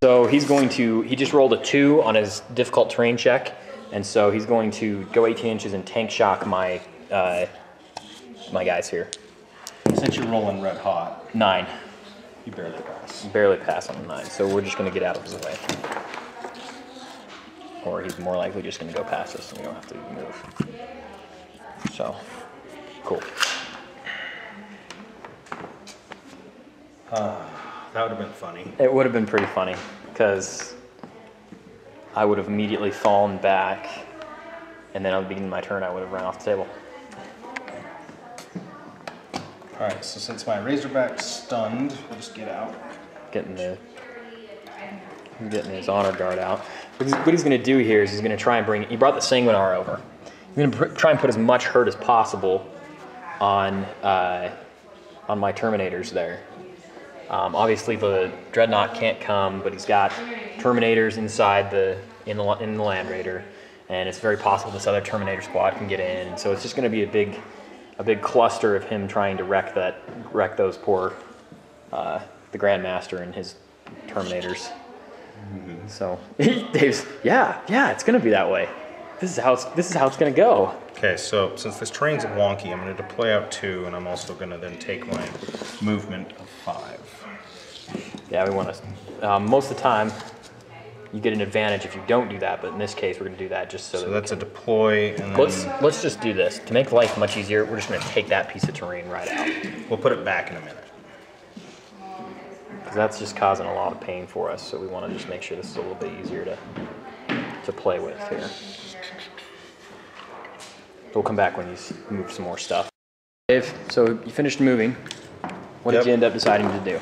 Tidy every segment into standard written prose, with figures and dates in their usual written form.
So he's going to, he just rolled a 2 on his difficult terrain check, and so he's going to go 18 inches and tank shock my my guys here. Since you're rolling red hot, 9. you barely pass. Barely pass on the 9, so we're just going to get out of his way. Or he's more likely just going to go past us and we don't have to move. So, cool. That would have been funny. It would have been pretty funny, because I would have immediately fallen back, and then at the beginning of my turn I would have run off the table. Alright, so since my Razorback's stunned, we'll just get out. Getting his honor guard out. What he's going to do here is he's going to try and bring, he brought the Sanguinar over. He's going to try and put as much hurt as possible on my Terminators there. Obviously the Dreadnought can't come, but he's got Terminators inside in the Land Raider, and it's very possible this other Terminator squad can get in. So it's just going to be a big cluster of him trying to wreck those poor the Grandmaster and his Terminators. Mm-hmm. So Dave's, yeah, it's going to be that way. This is how it's going to go. Okay, so since this terrain's wonky, I'm going to deploy out 2, and I'm also going to then take my movement of 5. Yeah, we want to. Most of the time, you get an advantage if you don't do that, but in this case, we're going to do that just so that that's a deploy, and then... Let's just do this. To make life much easier, we're just going to take that piece of terrain right out. We'll put it back in a minute. Because that's just causing a lot of pain for us, so we want to just make sure this is a little bit easier to play with here. We'll come back when he's moved some more stuff. Dave, so you finished moving. What did you end up deciding to do?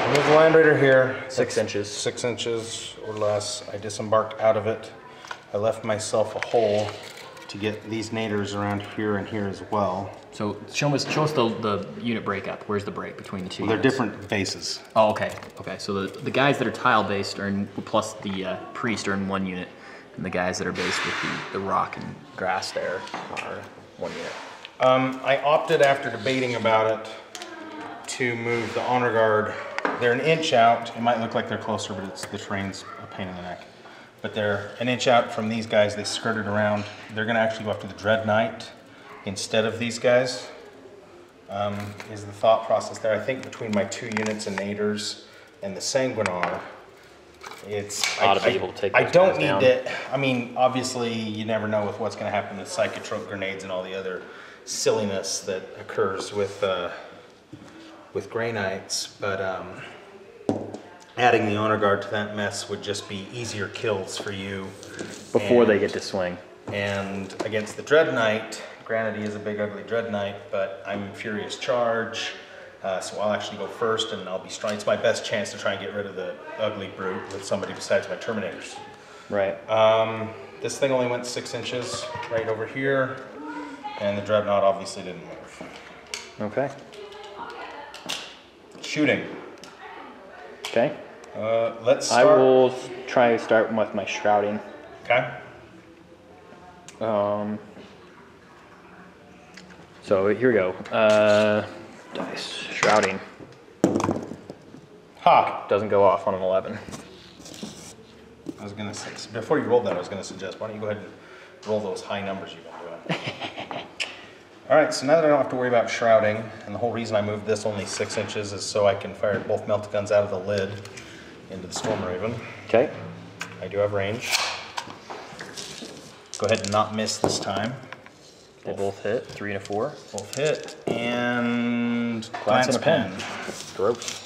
Move the Land Raider here. 6 inches. 6 inches or less. I disembarked out of it. I left myself a hole to get these naders around here and here as well. So show us the unit breakup. Where's the break between the two units? They're different bases. Oh, okay. Okay, so the guys that are tile-based are in, plus the priest are in 1 unit, and the guys that are based with the rock and grass there are 1 unit. I opted, after debating about it, to move the honor guard. They're an inch out. It might look like they're closer, but the terrain's a pain in the neck. But they're an inch out from these guys. They skirted around. They're going to actually go after the Dread Knight instead of these guys, is the thought process there. I think between my 2 units and naders and the Sanguinar, ought to be able to take those I don't need down. to, I mean, obviously you never know with what's going to happen with psychotrope grenades and all the other silliness that occurs with Grey Knights, but adding the honor guard to that mess would just be easier kills for you. Before they get to swing. And against the Dread Knight, granted he is a big ugly Dread Knight, but I'm Furious Charge, so I'll actually go first and I'll be strong. It's my best chance to try and get rid of the ugly brute with somebody besides my Terminators. Right. This thing only went 6 inches right over here, and the Dreadnought obviously didn't move. Okay. Shooting. Okay. Let's start. I will try to start with my shrouding. Okay. So here we go. Dice. Shrouding. Ha! Doesn't go off on an 11. I was gonna say, before you rolled that, I was gonna suggest, why don't you go ahead and roll those high numbers you've been doing. All right, so now that I don't have to worry about shrouding, and the whole reason I moved this only 6 inches is so I can fire both melta guns out of the lid into the Storm Raven. Okay. I do have range. Go ahead and not miss this time. They both hit. 3 and a 4. Both hit, and Glance and a pen. Gross.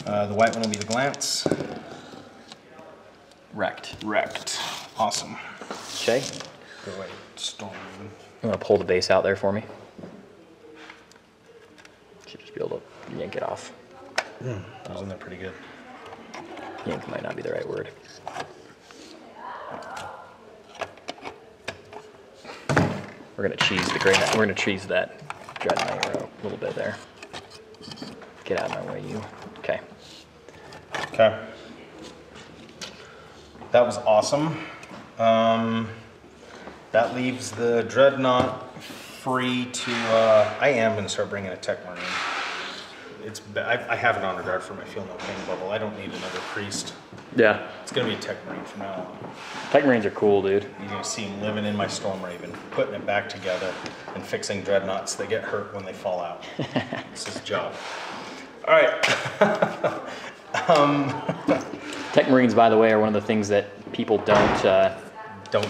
The white one will be the glance. Wrecked. Wrecked. Awesome. Okay. Go away, Storm Raven. You want to pull the base out there for me? Should just be able to yank it off. That was in there pretty good. Yank might not be the right word. We're gonna cheese the Grey Knight. We're gonna cheese that Dread Knight a little bit there. Get out of my way, you. Okay. Okay. That was awesome. That leaves the Dreadnought free to, I am going to start bringing a Tech Marine. I have an honor guard for my feel no pain bubble. I don't need another priest. Yeah. It's gonna be a Tech Marine from now on. Tech Marines are cool, dude. You're gonna see him living in my Storm Raven, putting it back together and fixing dreadnoughts that get hurt when they fall out. It's his job. All right. Tech Marines, by the way, are one of the things that people don't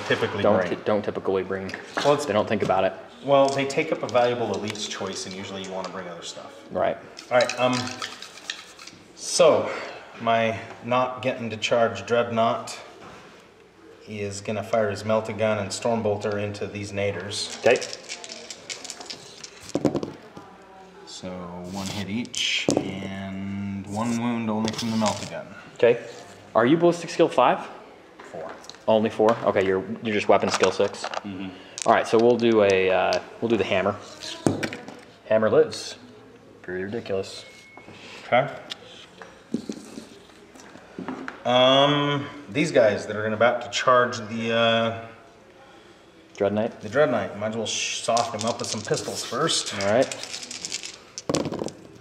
typically bring. Well, they don't think about it. Well, they take up a valuable elite's choice, and usually you want to bring other stuff. Right. All right. So my not getting to charge dreadnought is gonna fire his melta gun and stormbolter into these naders. Okay. So 1 hit each and 1 wound only from the melta gun. Okay. Are you ballistic skill 5? 4. Only 4? Okay, you're just weapon skill 6. Mm-hmm. All right, so we'll do the hammer. Hammer lives. Pretty ridiculous. Okay. These guys that are about to charge the Dread Knight. The Dread Knight. Might as well soften him up with some pistols first. All right.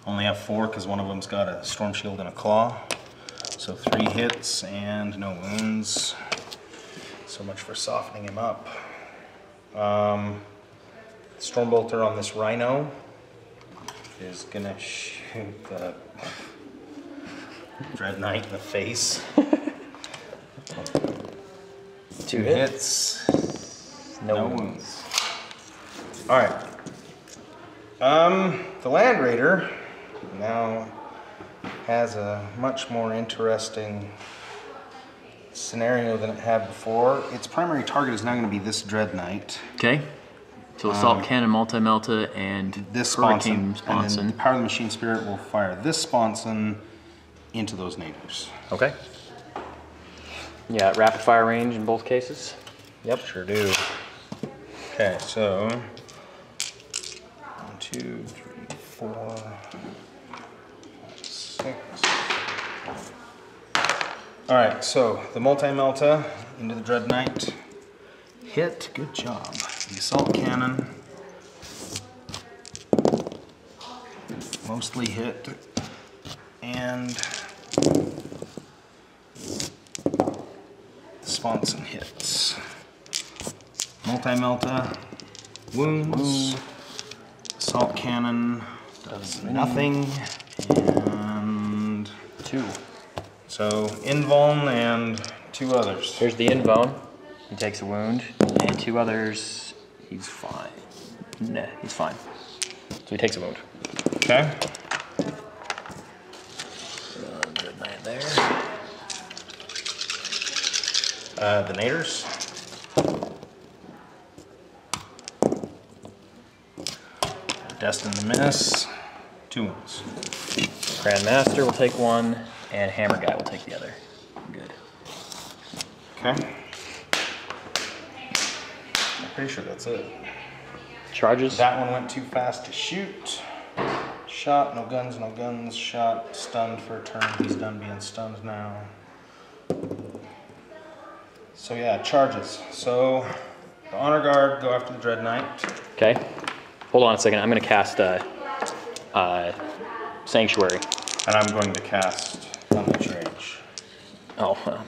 Only have 4 because one of them's got a storm shield and a claw. So 3 hits and no wounds. So much for softening him up. Stormbolter on this Rhino is gonna shoot the Dread Knight in the face. 2 hits, no wounds. All right. The Land Raider now has a much more interesting scenario than it had before. Its primary target is now going to be this Dread Knight. Okay. So assault cannon, multi-melta, and this hurricane sponson. And then the Power of the Machine Spirit will fire this sponson into those naders. Okay. Yeah, rapid fire range in both cases. Yep, sure do. Okay, so 1, 2, 3, 4, 5, 6. All right, so the multi-melta into the Dread Knight. Hit, good job. The assault cannon. Mostly hit. And sponson hits. Multi-melta, wounds. Assault cannon does nothing. And 2. So invuln and 2 others. Here's the invuln. He takes a wound, and 2 others. He's fine. Nah, he's fine. So he takes a wound. Okay. Dread Knight there. The naders. Destined to miss. 2 wounds. Grandmaster will take 1, and Hammer Guy will take the other. Good. Okay. I'm pretty sure that's it. Charges. That one went too fast to shoot. Shot, no guns, no guns. Shot, stunned for a turn. He's done being stunned now. So yeah, charges. So the Honor Guard go after the Dread Knight. Okay. Hold on a second. I'm going to cast Sanctuary. And I'm going to cast Unleash Rage. Oh,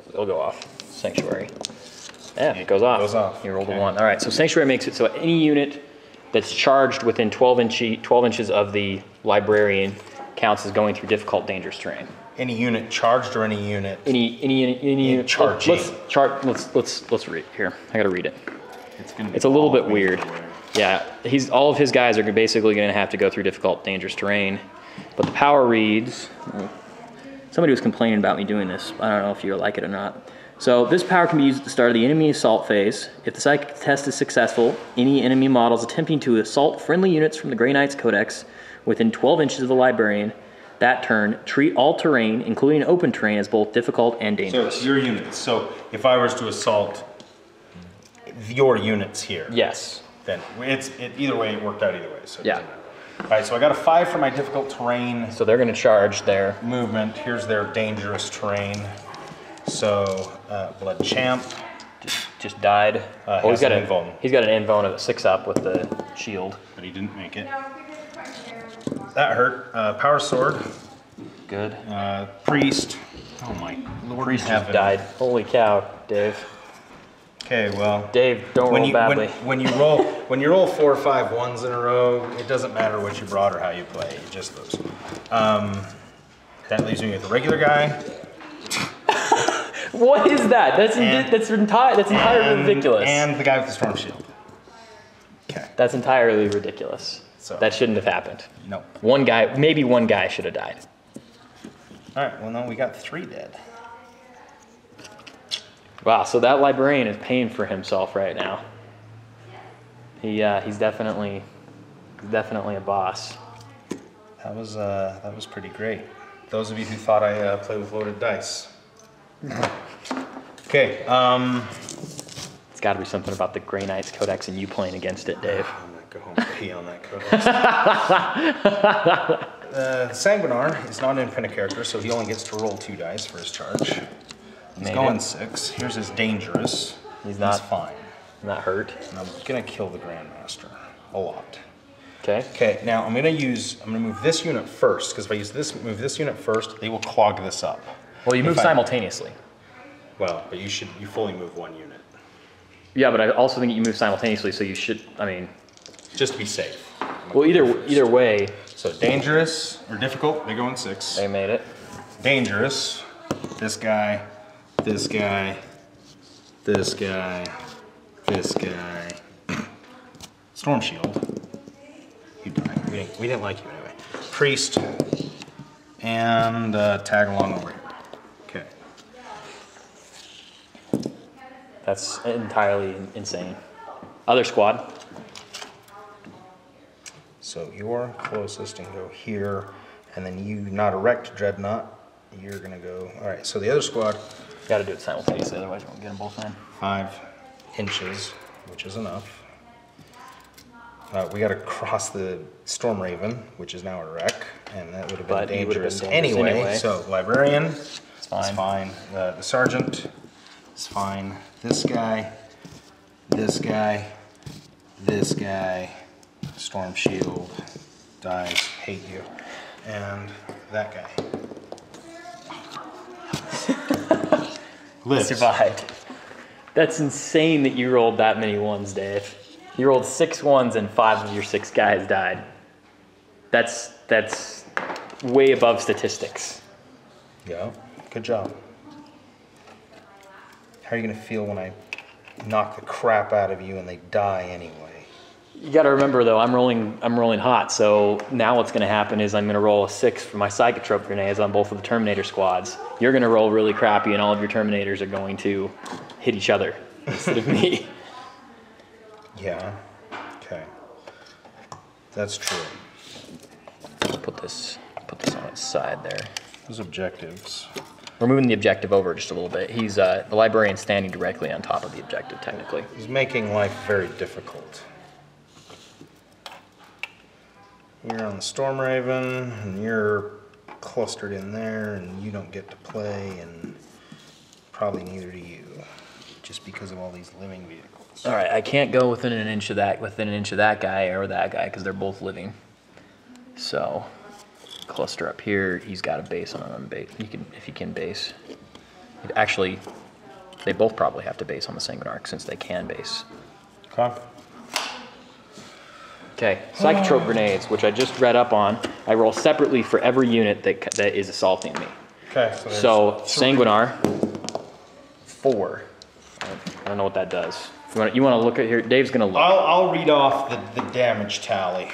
it'll go off. Sanctuary. Yeah, it goes off. Goes off. You rolled a 1. All right, so Sanctuary makes it so any unit that's charged within 12 inches of the Librarian counts as going through difficult, dangerous terrain. Any unit charged or any unit? Any unit charging. Let's read here. I gotta read it. It's a little bit weird. Yeah, all of his guys are basically going to have to go through difficult, dangerous terrain. But the power reads. Somebody was complaining about me doing this. I don't know if you like it or not. So this power can be used at the start of the enemy assault phase. If the psychic test is successful, any enemy models attempting to assault friendly units from the Grey Knight's Codex within 12 inches of the Librarian that turn treat all terrain, including open terrain, as both difficult and dangerous. So it's your units. So if I was to assault your units here, yes, then either way it worked out either way. So yeah. All right, so I got a 5 for my difficult terrain. So they're going to charge their movement. Here's their dangerous terrain. So Blood Champ just died. He's got an invuln of a 6-up with the shield, but he didn't make it. That hurt. Power sword. Good. Priest. Oh my lord. Priest just died. Holy cow, Dave. Okay, well. Dave, don't roll badly. When you roll 4 or 5 ones in a row, it doesn't matter what you brought or how you play. You just lose. That leaves me with the regular guy. What is that? That's entirely ridiculous. And the guy with the storm shield. Okay. That's entirely ridiculous. So that shouldn't have happened. No. Maybe one guy should have died. All right. Well, no, we got 3 dead. Wow. So that librarian is paying for himself right now. He's definitely a boss. That was pretty great. Those of you who thought I played with loaded dice. Okay. It's got to be something about the Grey Knights Codex and you playing against it, Dave. I'm gonna go home and pee on that codex. Sanguinar is not an independent character, so he only gets to roll 2 dice for his charge. He's going 6. Here's his dangerous. He's fine. Not hurt. And I'm gonna kill the Grandmaster a lot. Okay. Okay. Now I'm gonna move this unit first, because if I move this unit first, they will clog this up. Well, you move simultaneously. Well, but you fully move 1 unit. Yeah, but I also think you move simultaneously, so you should. I mean, just to be safe. Well, either way. So dangerous or difficult, they go in 6. They made it. Dangerous. This guy. This guy. This guy. This guy. Storm shield. You died. We didn't like you anyway. Priest. And tag along over here. Okay. That's entirely insane. Other squad. So you're closest and go here, and then you, not erect dreadnought, you're gonna go. All right. So the other squad. Got to do it simultaneously, otherwise you won't get them both in. 5 inches, which is enough. We got to cross the Storm Raven, which is now a wreck, and that would have been dangerous anyway. So librarian, it's fine. The sergeant is fine. This guy, this guy, this guy, storm shield, dies, hate you, and that guy. Lives. Survived. That's insane that you rolled that many ones, Dave. You rolled 6 ones and 5 of your 6 guys died. That's way above statistics. Yeah, good job. How are you gonna feel when I knock the crap out of you and they die anyway? You got to remember though, I'm rolling hot. So now what's going to happen is I'm going to roll a 6 for my psychotrope grenades on both of the Terminator squads. You're going to roll really crappy, and all of your Terminators are going to hit each other instead of me. Yeah. Okay. That's true. Put this on its side there. Those objectives. We're moving the objective over just a little bit. He's the librarian standing directly on top of the objective, technically. He's making life very difficult. You're on the Storm Raven, and you're clustered in there, and you don't get to play, and probably neither do you, just because of all these living vehicles. All right, I can't go within an inch of that guy or that guy because they're both living. So, cluster up here. He's got a base on an unbase. If he can base. Actually, they both probably have to base on the Sanguinar since they can base. Okay. Okay, psychotrope grenades, which I just read up on. I roll separately for every unit that is assaulting me. Okay. So Sanguinar, 4. I don't know what that does. You want to look at here? Dave's gonna look. I'll read off the damage tally.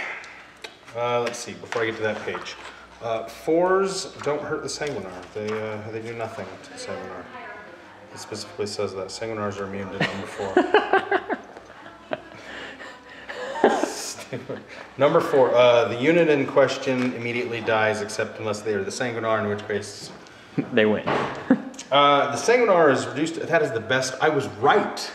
Let's see. Before I get to that page, 4s don't hurt the Sanguinar. They do nothing to the Sanguinar. It specifically says that Sanguinars are immune to number 4. Number 4, the unit in question immediately dies except unless they are the Sanguinar, in which case they win. The Sanguinar is reduced. That is the best. I was right.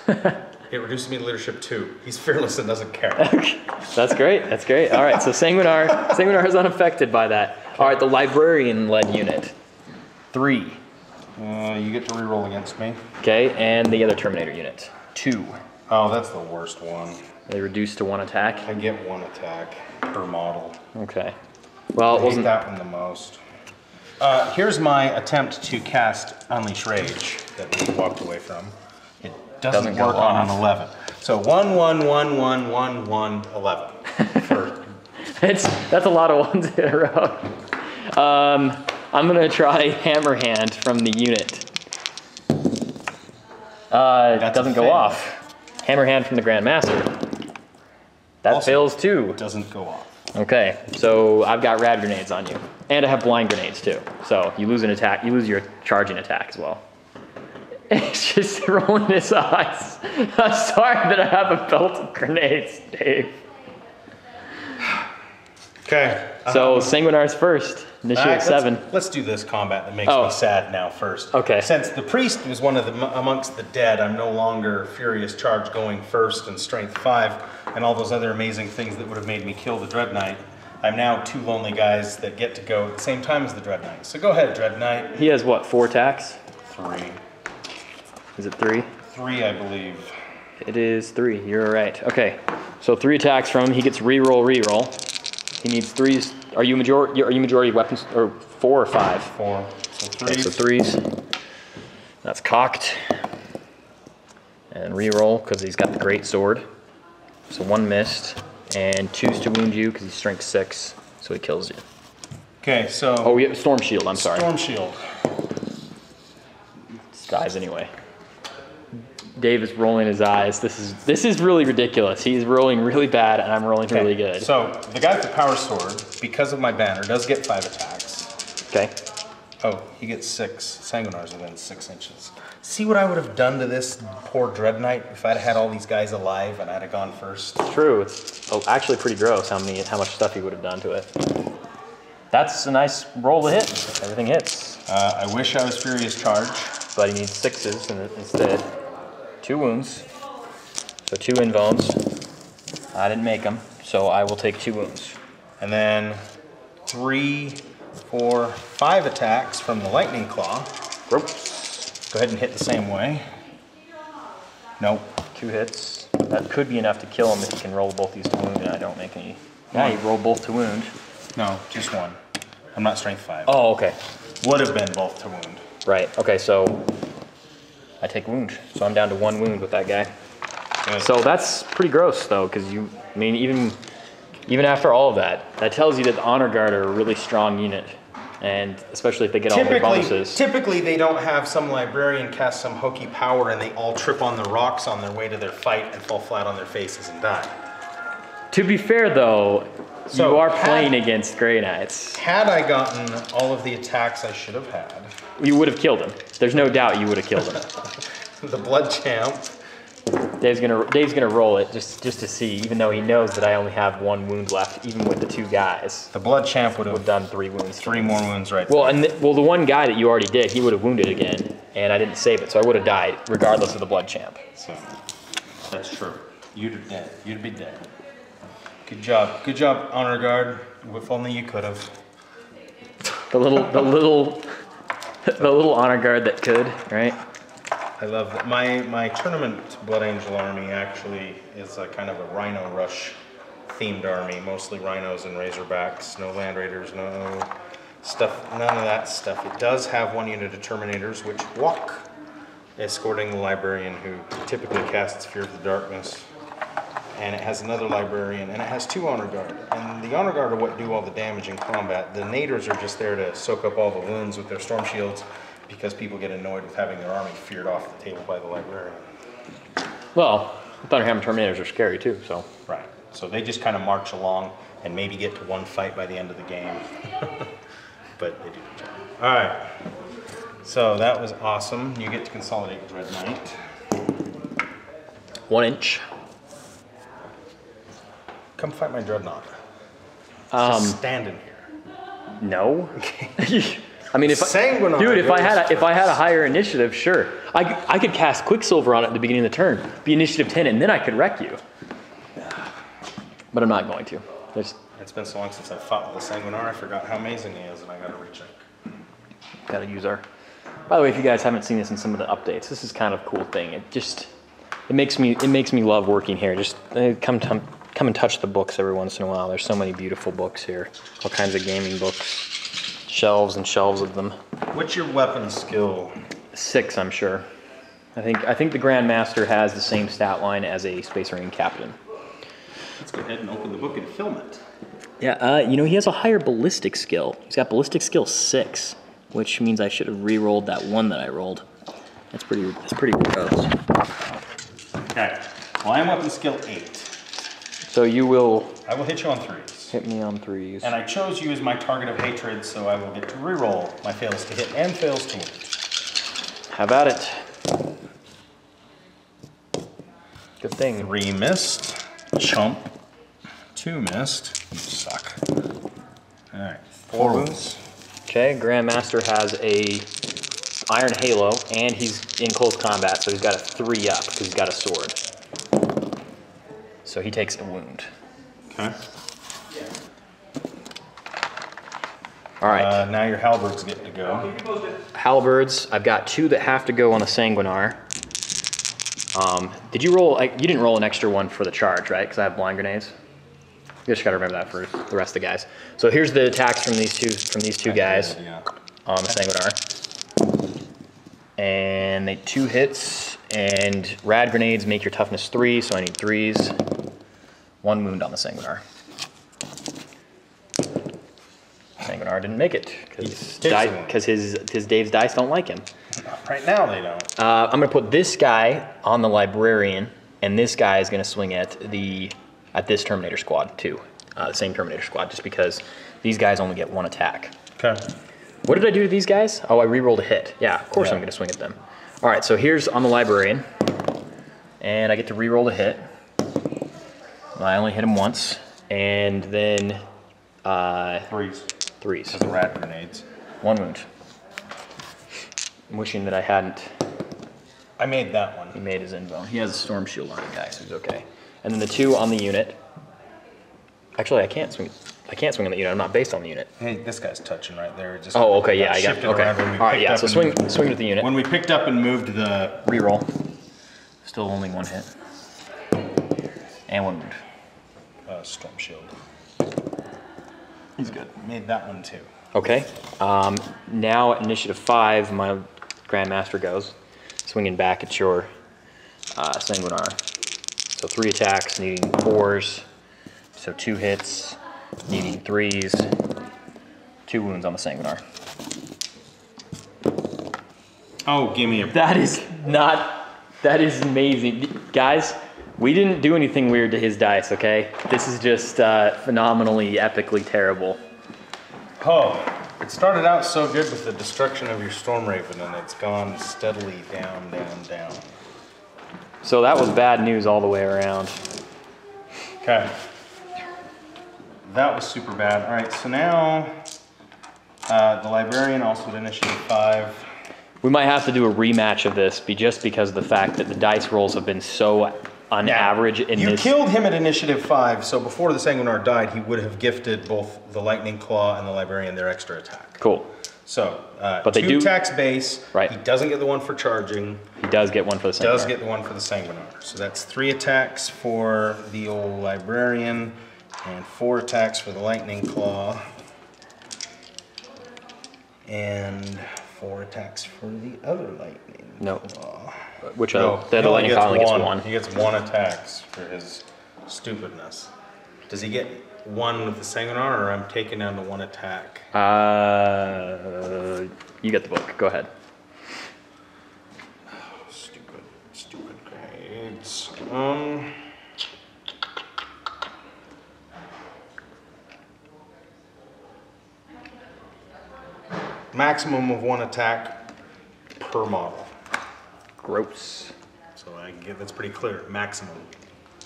It reduces me to leadership 2. He's fearless and doesn't care. Okay. That's great. That's great. All right. So Sanguinar is unaffected by that. All right. The librarian-led unit, 3. You get to reroll against me. Okay. And the other Terminator unit, 2. Oh, that's the worst one. They reduce to 1 attack. I get 1 attack per model. Okay. Well, it I hate wasn't that one the most. Here's my attempt to cast Unleash Rage that we walked away from. It doesn't go work on off. an 11. So 1, 1, 1, 1, 1, 1, 11. That's a lot of ones in a row. I'm gonna try Hammer Hand from the unit. It doesn't go off. Hammer Hand from the Grandmaster. That Also fails too. Doesn't go off. Okay, so I've got rad grenades on you. And I have blind grenades too. So you lose an attack, you lose your charging attack as well. It's just rolling his eyes. I'm sorry that I have a belt of grenades, Dave. Okay. So Sanguinar's first, initiative 7. Let's do this combat that makes me sad now first. Okay. Since the priest was one of the amongst the dead, I'm no longer Furious Charge going first and Strength 5 and all those other amazing things that would have made me kill the Dread Knight. I'm now 2 lonely guys that get to go at the same time as the Dread Knight. So go ahead, Dread Knight. He has what, 4 attacks? 3. Is it 3? 3, I believe. It is 3, you're right. Okay, so 3 attacks from him, he gets reroll. He needs 3s. Are you majority weapons, or 4 or 5? 4. So 3. Okay, so 3s. That's cocked. And reroll, because he's got the great sword. So 1 missed. And 2's to wound you, because he's strength 6, so he kills you. Okay, so... Oh, we have Storm Shield, I'm sorry. Storm Shield. Dies anyway. Dave is rolling his eyes. This is really ridiculous. He's rolling really bad, and I'm rolling really good. So the guy with the power sword, because of my banner, does get 5 attacks. Okay. Oh, he gets 6. Sanguinar's within 6 inches. See what I would have done to this poor Dread Knight if I'd had all these guys alive and I'd have gone first. It's true. It's actually pretty gross how much stuff he would have done to it. That's a nice roll to hit. Everything hits. I wish I was Furious Charge. But he needs 6s instead. 2 wounds. So 2 invones. I didn't make them, so I will take 2 wounds. And then 3, 4, 5 attacks from the Lightning Claw. Ropes. Go ahead and hit the same way. Nope. 2 hits. That could be enough to kill him if he can roll both these to wound and I don't make any. Yeah, he rolled both to wound. No, just 1. I'm not strength 5. Oh, okay. Would have been both to wound. Right, okay, so I take wound. So I'm down to 1 wound with that guy. Good. So that's pretty gross though, because even after all of that, that tells you that the Honor Guard are a really strong unit. And especially if they get all their bonuses. Typically they don't have some librarian cast some hokey power and they all trip on the rocks on their way to their fight and fall flat on their faces and die. To be fair though, so you are playing against Grey Knights. Had I gotten all of the attacks I should have had. You would have killed him. There's no doubt you would have killed him. The Blood Champ. Dave's gonna roll it just to see, even though he knows that I only have 1 wound left, even with the 2 guys. The Blood Champ would have done 3 wounds. 3 more wounds right well, there. the 1 guy that you already did, he would have wounded again, and I didn't save it, so I would have died regardless of the Blood Champ. So that's true. You'd have dead. You'd be dead. Good job. Good job, Honor Guard. If only you could have. The little Honor Guard that could, right? I love that. My tournament Blood Angel army actually is a kind of a Rhino Rush themed army, mostly rhinos and razorbacks, no land raiders, no stuff, none of that stuff. It does have 1 unit of Terminators which walk, escorting the librarian who typically casts Fear of the Darkness. And it has another librarian, and it has 2 Honor Guard. And the Honor Guard are what do all the damage in combat. The Naders are just there to soak up all the wounds with their Storm Shields, because people get annoyed with having their army feared off the table by the librarian. Well, Thunderhammer Terminators are scary too, so. Right. So they just kind of march along and maybe get to 1 fight by the end of the game. But they do the job. All right. So that was awesome. You get to consolidate Dread Knight. 1 inch. Come fight my Dreadnought. Just stand in here. No. Okay. I mean, if I had a higher initiative, sure, I could cast Quicksilver on it at the beginning of the turn, be initiative 10, and then I could wreck you. But I'm not going to. It's been so long since I fought with the Sanguinar, I forgot how amazing he is, and I got to recheck. Got to use our. By the way, if you guys haven't seen this in some of the updates, this is kind of a cool thing. It makes me love working here. Just come and touch the books every once in a while. There's so many beautiful books here. All kinds of gaming books. Shelves and shelves of them. What's your weapon skill? 6, I'm sure. I think the Grandmaster has the same stat line as a Space Marine Captain. Let's go ahead and open the book and film it. Yeah, you know, he has a higher ballistic skill. He's got ballistic skill 6, which means I should have re-rolled that 1 that I rolled. That's pretty gross. Okay. Well, I am weapon skill 8. So you will... I will hit you on 3s. Hit me on 3s. And I chose you as my target of hatred, so I will get to re-roll my fails to hit and fails to wound. Have at it. Good thing. 3 missed. Chump. 2 missed. You suck. Alright, 4 wounds. Okay, Grandmaster has a Iron Halo, and he's in close combat, so he's got a 3 up because he's got a sword. So he takes a wound. Okay. All right. Now your halberds get to go. Halberds, I've got 2 that have to go on the Sanguinar. Did you roll, you didn't roll an extra one for the charge, right? Because I have blind grenades. You just gotta remember that for the rest of the guys. So here's the attacks from these two guys on the Sanguinar. And they 2 hits, and rad grenades make your toughness 3, so I need 3s. 1 wound on the Sanguinar. Sanguinar didn't make it because his Dave's dice don't like him. Right now they don't. I'm gonna put this guy on the Librarian, and this guy is gonna swing at this Terminator squad too. The same Terminator squad, just because these guys only get 1 attack. Okay. What did I do to these guys? Oh, I re-rolled a hit. Yeah, of course I'm gonna swing at them. All right, so here's on the Librarian, and I get to re-roll a hit. I only hit him once, and then 3s. 3s. Because of rad grenades. 1 wound. I'm wishing that I hadn't. I made that one. He made his invuln. He has a storm shield on it, guys, so he's okay. And then the 2 on the unit. Actually, I can't swing on the unit. I'm not based on the unit. Hey, this guy's touching right there. Just oh, okay, yeah, I got it. Okay. All right, yeah, so swing with the unit. When we picked up and moved the... Reroll. Still only 1 hit. And 1 wound. Storm shield. He's good. Made that one too. Okay. Now at initiative 5, my Grandmaster goes. Swinging back at your Sanguinar. So 3 attacks, needing 4s. So 2 hits, needing 3s. 2 wounds on the Sanguinar. Oh, give me a... That is amazing. Guys, we didn't do anything weird to his dice, okay? This is just phenomenally, epically terrible. Oh, it started out so good with the destruction of your Storm Raven, and it's gone steadily down, down, down. So that was bad news all the way around. Okay. That was super bad. All right, so now the Librarian also at initiative 5. We might have to do a rematch of this just because of the fact that the dice rolls have been so on average in you this. You killed him at initiative 5, so before the Sanguinar died, he would have gifted both the Lightning Claw and the Librarian their extra attack. Cool. So, but they 2 attacks base. Right. He doesn't get the 1 for charging. He does get 1 for the Sanguinar. Does get the 1 for the Sanguinar. So that's 3 attacks for the old Librarian and 4 attacks for the Lightning Claw. And 4 attacks for the other Lightning Claw. Which the other Lightning Claw only gets 1. He gets 1 attacks for his stupidness. Does he get 1 with the Sanguinar, or I'm taking down to 1 attack? You get the book. Go ahead. Oh, stupid grades. Maximum of 1 attack per model. Gross. So that's pretty clear. Maximum.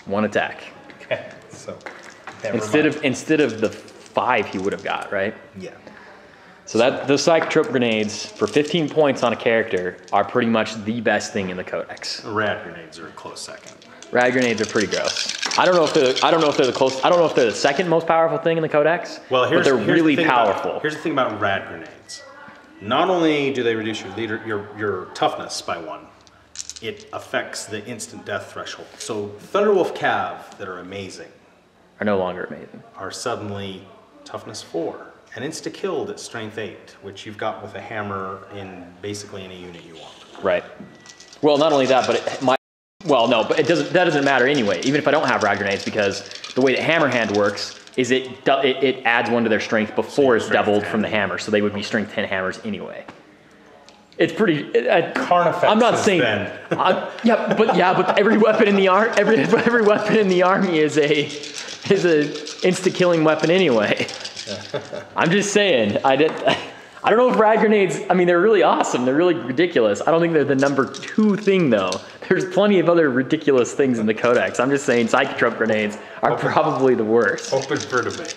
1 attack. Okay. So instead of the 5 he would have got, right? Yeah. So those psychotrope grenades for 15 points on a character are pretty much the best thing in the Codex. Rad grenades are a close second. Rad grenades are pretty gross. I don't know if they're the second most powerful thing in the Codex. Well, but they're really powerful. Here's the thing about rad grenades. Not only do they reduce your toughness by 1, it affects the instant death threshold. So Thunderwolf Cav that are amazing are no longer amazing. Are suddenly toughness 4 and insta-killed at strength 8, which you've got with a hammer in basically any unit you want. Right. Well, not only that, but that doesn't matter anyway, even if I don't have rad grenades, because the way that hammer hand works is it adds 1 to their strength before it's doubled from the hammer, so they would be strength 10 hammers anyway. It's pretty. Carnifex. I'm not saying. But every weapon in the every weapon in the army is a insta-killing weapon anyway. I'm just saying. I don't know if rad grenades. I mean, they're really awesome. They're really ridiculous. I don't think they're the number 2 thing though. There's plenty of other ridiculous things in the codex. I'm just saying, psychotrope grenades are probably the worst. Open for debate.